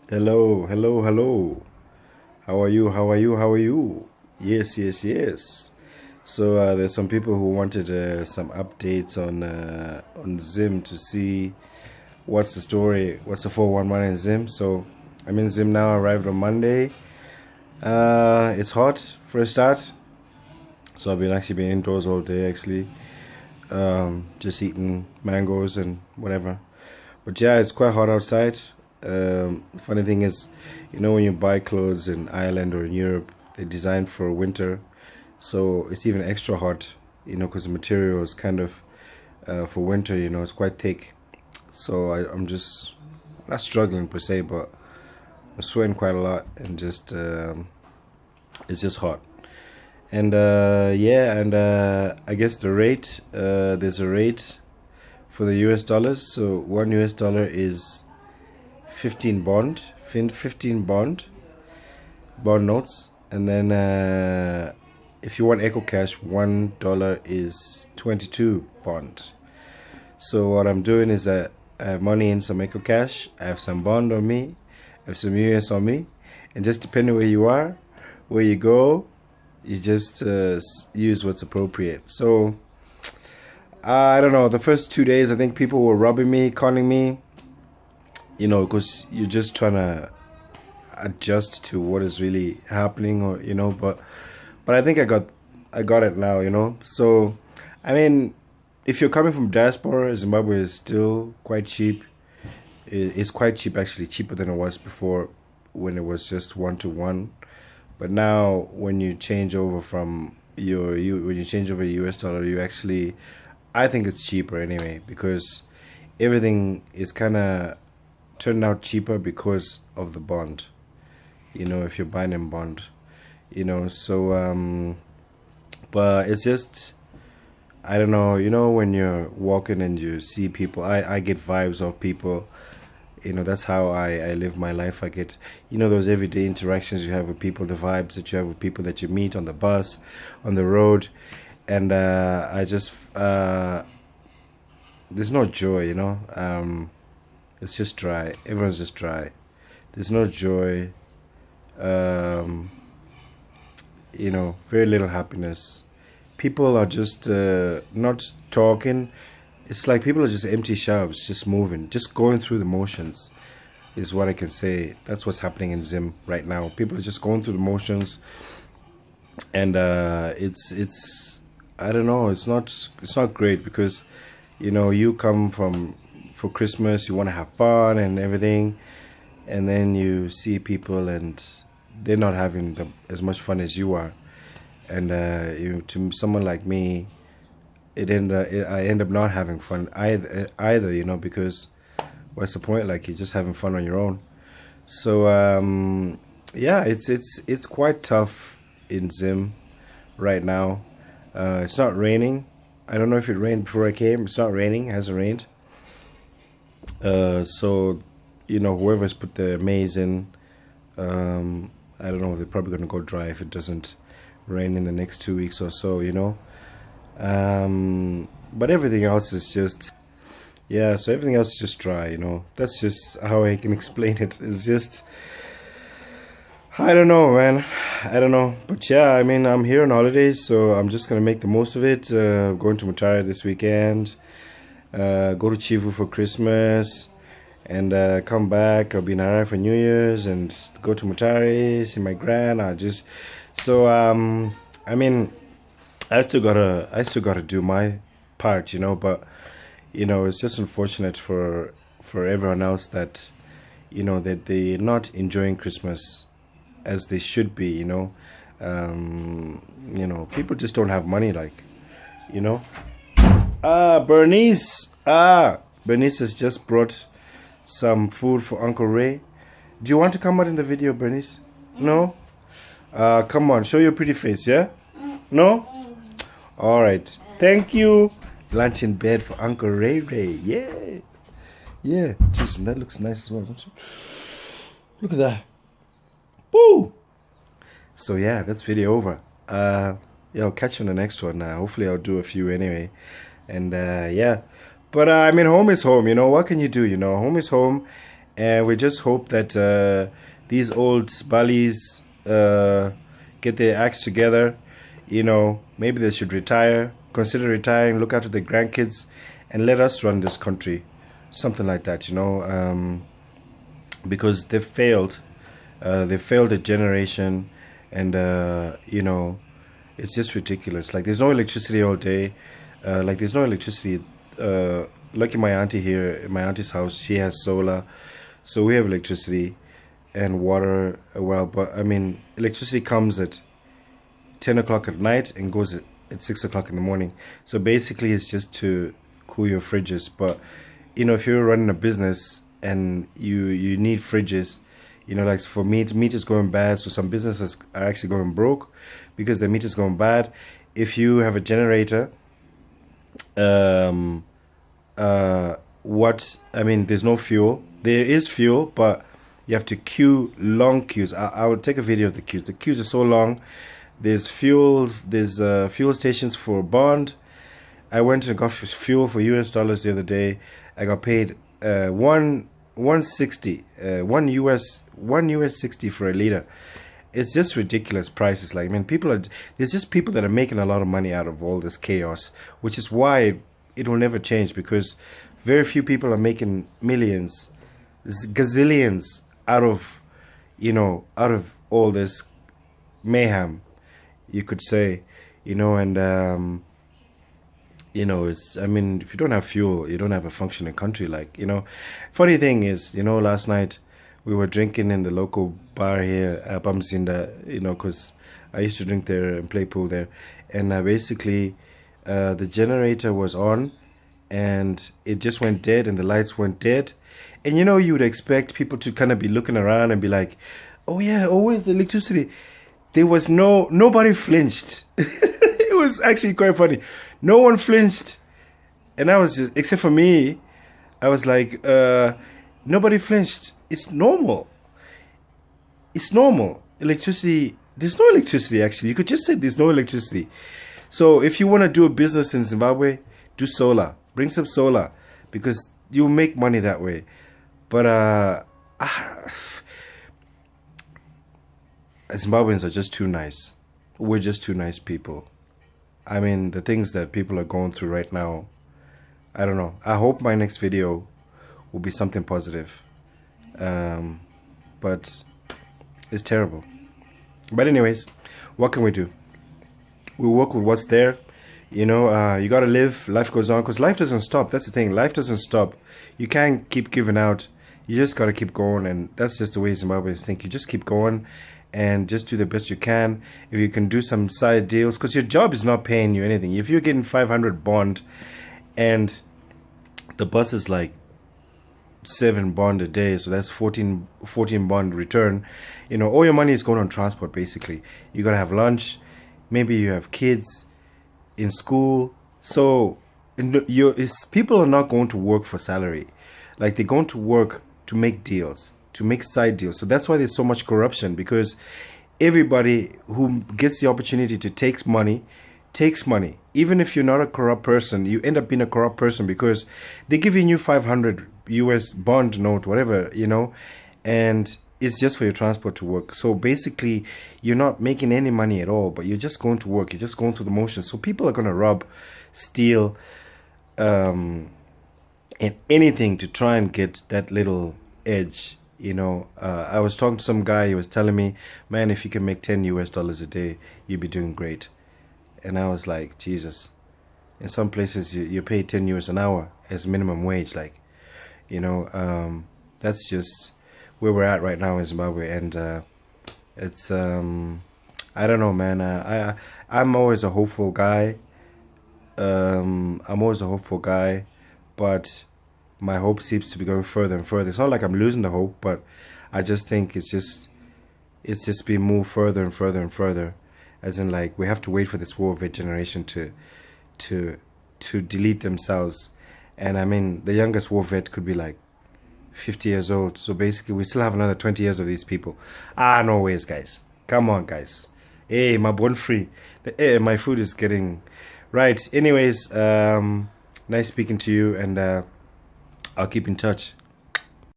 Hello, hello, hello. How are you? How are you? How are you? Yes, yes, yes. So there's some people who wanted some updates on Zim to see what's the story, what's the 411 in Zim. So I'm in Zim now. Arrived on Monday. It's hot for a start. So I've been actually been indoors all day actually, just eating mangoes and whatever. But yeah, it's quite hot outside. Funny thing is, when you buy clothes in Ireland or in Europe, they're designed for winter, so it's even extra hot. Because the material is kind of for winter. It's quite thick. So I'm just not struggling per se, but I'm sweating quite a lot, and just it's just hot. And yeah, and I guess the rate, there's a rate for the US dollars. So one US dollar is 15 bond notes. And then if you want eco cash, $1 is 22 bond. So what I'm doing is that I have money in some eco cash, I have some bond on me, I have some US on me, and just depending where you are, where you go, you just use what's appropriate. So I don't know, the first 2 days I think people were robbing me, conning me, because you're just trying to adjust to what is really happening, or but I think I got it now. So I mean, if you're coming from diaspora, Zimbabwe is still quite cheap. It's quite cheap, actually, cheaper than it was before, when it was just 1 to 1. But now when you change over from when you change over US dollar, you actually, I think it's cheaper anyway, because everything is kind of turned out cheaper because of the bond. If you're buying in bond, so but it's just, I don't know, when you're walking and you see people, I get vibes of people. That's how I live my life. I get, those everyday interactions you have with people, the vibes that you have with people that you meet on the bus, on the road. And I just, there's no joy, it's just dry. Everyone's just dry. There's no joy. Very little happiness. People are just not talking. It's like people are just empty shelves, just moving, just going through the motions, is what I can say. That's what's happening in Zim right now. People are just going through the motions, and it's I don't know. It's not great, because you come for Christmas, you want to have fun and everything, and then you see people and they're not having as much fun as you are. And to someone like me, I end up not having fun either, because what's the point? Like, you're just having fun on your own. So yeah, it's quite tough in Zim right now. It's not raining. I don't know if it rained before I came. It's not raining. It hasn't rained. So whoever's put the maize in, I don't know, they're probably going to go dry if it doesn't rain in the next 2 weeks or so. But everything else is just, yeah, so everything else is just dry. That's just how I can explain it. It's just, I don't know, man. I don't know. But yeah, I mean, I'm here on holidays, so I'm just going to make the most of it. Going to Mutare this weekend, go to Chivu for Christmas, and come back. I'll be in Harare for New Year's, and go to Mutare, see my gran. So I mean, I still gotta do my part, but it's just unfortunate for everyone else that that they're not enjoying Christmas as they should be. People just don't have money, like, Bernice has just brought some food for Uncle Ray. Do you want to come out in the video, Bernice? No? Come on, show your pretty face, yeah? No? Alright. Thank you. Lunch in bed for Uncle Ray Ray. Yeah. Yeah. Jeez, that looks nice as well, don't you? Look at that. Woo! So yeah, that's video over. Yeah, I'll catch you on the next one. Hopefully I'll do a few anyway. And yeah. But I mean, home is home, what can you do, home is home. and we just hope that these old Balis get their acts together. You know, maybe they should retire, consider retiring, look after their grandkids, and let us run this country, something like that. You know, because they failed a generation, and you know, it's just ridiculous. Like, there's no electricity all day. Like, there's no electricity. Lucky my auntie here, my auntie's house, she has solar, so we have electricity and water. Well, but I mean, electricity comes at 10 o'clock at night and goes at 6 o'clock in the morning. So basically, it's just to cool your fridges. But you know, if you're running a business and you need fridges, you know, like for meat is going bad, so some businesses are actually going broke because the meat is going bad. If you have a generator, what I mean, there's no fuel. There is fuel, but you have to queue long queues. I will take a video of the queues. The queues are so long. There's fuel. There's fuel stations for bond. I went and got fuel for US dollars the other day. I got paid 160, one US 60 for a liter. It's just ridiculous prices. Like, I mean, there's just people that are making a lot of money out of all this chaos, which is why it will never change, because very few people are making millions, gazillions out of, you know, out of all this mayhem, you could say, you know. And you know, it's, I mean, if you don't have fuel, you don't have a functioning country. Like, you know, funny thing is, you know, last night we were drinking in the local bar here, Bamzinda, you know, because I used to drink there and play pool there. And basically, the generator was on and it just went dead and the lights went dead. And, you know, you would expect people to kind of be looking around and be like, oh yeah, oh, where's the electricity? There was nobody flinched. It was actually quite funny. No one flinched. And I was just, except for me, I was like, nobody flinched. It's normal. It's normal. Electricity, there's no electricity actually. You could just say there's no electricity. So if you want to do a business in Zimbabwe, do solar. Bring some solar, because you'll make money that way. But Zimbabweans are just too nice. We're just too nice people. I mean, the things that people are going through right now, I don't know. I hope my next video will be something positive. But it's terrible. But anyways, what can we do? We work with what's there. You know, you gotta live. Life goes on, because life doesn't stop. That's the thing. Life doesn't stop. You can't keep giving out. You just gotta keep going, and that's just the way Zimbabweans think. You just keep going and just do the best you can. If you can do some side deals, because your job is not paying you anything. If you're getting 500 bond and the bus is like 7 bond a day, so that's 14 bond return, you know, all your money is going on transport. Basically, you gotta have lunch, maybe you have kids in school, so people are not going to work for salary. Like, they're going to work to make deals, to make side deals. So that's why there's so much corruption, because everybody who gets the opportunity to take money takes money. Even if you're not a corrupt person, you end up being a corrupt person, because they're giving you 500 US bond note, whatever, you know, and it's just for your transport to work. So basically, you're not making any money at all, but you're just going to work. You're just going through the motions. So people are going to rob, steal, and anything to try and get that little edge, you know. I was talking to some guy. He was telling me, man, if you can make 10 US dollars a day, you'd be doing great. And I was like, Jesus. In some places, you pay 10 US an hour as minimum wage. Like, you know, that's just where we're at right now in Zimbabwe. And it's, I don't know, man. I'm always a hopeful guy. I'm always a hopeful guy. But my hope seems to be going further and further. It's not like I'm losing the hope, but I just think it's just being moved further and further and further. As in, like, we have to wait for this war vet generation to delete themselves. And I mean, the youngest war vet could be like 50 years old. So basically, we still have another 20 years of these people. No ways, guys. Come on, guys. Hey, my Born Free. Hey, my food is getting right. Anyways, nice speaking to you, and I'll keep in touch.